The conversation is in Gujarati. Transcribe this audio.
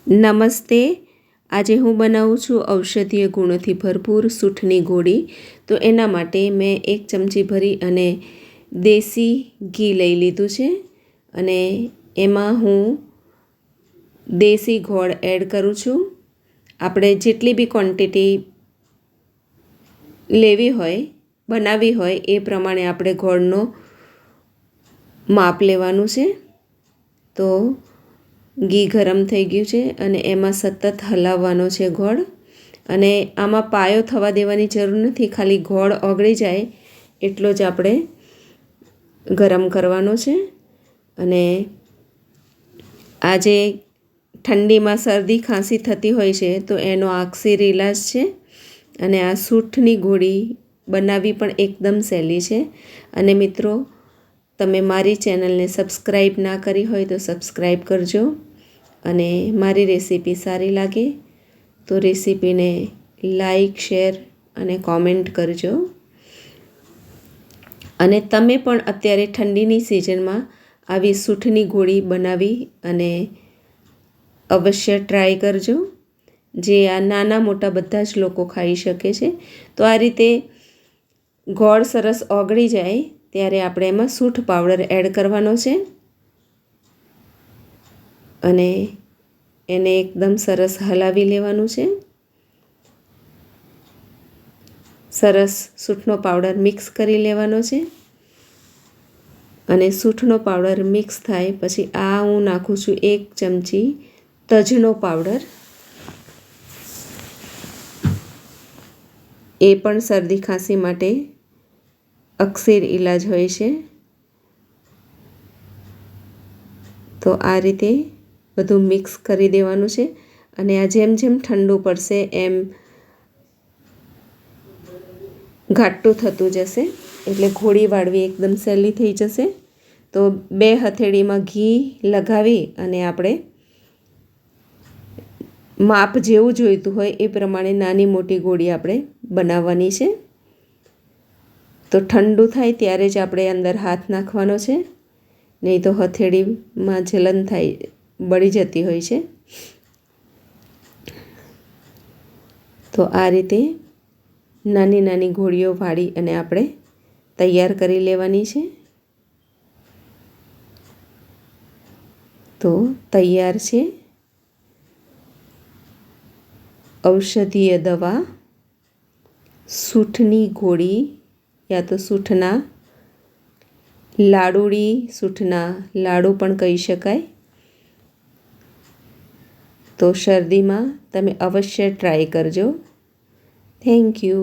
નમસ્તે. આજે હું બનાવું છું ઔષધીય ગુણોથી ભરપૂર સૂંઠની ગોળી. તો એના માટે મેં 1 ચમચી ભરી અને દેશી ઘી લઈ લીધું છે અને એમાં હું દેશી ગોળ એડ કરું છું. આપણે જેટલી બી ક્વોન્ટિટી લેવી હોય, બનાવવી હોય એ પ્રમાણે આપણે ગોળનો માપ લેવાનું છે. તો ઘી ગરમ થઈ ગયું છે અને એમાં સતત હલાવવાનો છે ગોળ. અને આમાં પાયો થવા દેવાની જરૂર નથી, ખાલી ગોળ ઓગળી જાય એટલો જ આપણે ગરમ કરવાનો છે. અને આજે ઠંડીમાં શરદી ખાંસી થતી હોય છે તો એનો આકસીર ઇલાજ છે. અને આ સૂંઠની ગોળી બનાવવી પણ એકદમ સહેલી છે. અને મિત્રો, તમે મારી ચેનલને સબસ્ક્રાઈબ ના કરી હોય તો સબસ્ક્રાઈબ કરજો. અને મારી રેસીપી સારી લાગે તો રેસીપીને લાઈક, શેર અને કોમેન્ટ કરજો. અને તમે પણ અત્યારે ઠંડીની સિઝનમાં આવી સૂંઠની ગોળી બનાવી અને અવશ્ય ટ્રાય કરજો. જે આ નાના મોટા બધા જ લોકો ખાઈ શકે છે. તો આ રીતે ગોળ સરસ ઓગળી જાય ત્યારે આપણે એમાં સૂંઠ પાવડર એડ કરવાનો છે અને એને એકદમ સરસ હલાવી લેવાનું છે. સરસ સૂંઠનો પાવડર મિક્સ કરી લેવાનો છે. અને સૂંઠનો પાવડર મિક્સ થાય પછી આ હું નાખું છું 1 ચમચી તજનો પાવડર. એ પણ શરદી ખાંસી માટે અકસીર ઇલાજ હોય છે. તો આ રીતે બધું મિક્સ કરી દેવાનું છે. અને આ જેમ જેમ ઠંડુ પડશે એમ ઘાટું થતું જશે એટલે ગોળી વાળવી એકદમ સહેલી થઈ જશે. તો 2 હથેળીમાં ઘી લગાવી અને આપણે માપ જેવું જોઈતું હોય એ પ્રમાણે નાની મોટી ગોળી આપણે બનાવવાની છે. તો ઠંડુ થાય ત્યારે જ આપણે અંદર હાથ નાખવાનો છે, નહીં તો હથેળીમાં જલન થાય, બળી જતી હોય છે. તો આ રીતે નાની નાની ગોળીઓ વાળી અને આપણે તૈયાર કરી લેવાની છે. તો તૈયાર છે ઔષધીય દવા સૂંઠની ગોળી, યા તો સૂંઠના લાડુળી, સૂંઠના લાડુ પણ કહી શકાય. તો શરદીમાં તમે અવશ્ય ટ્રાય કરજો. Thank you.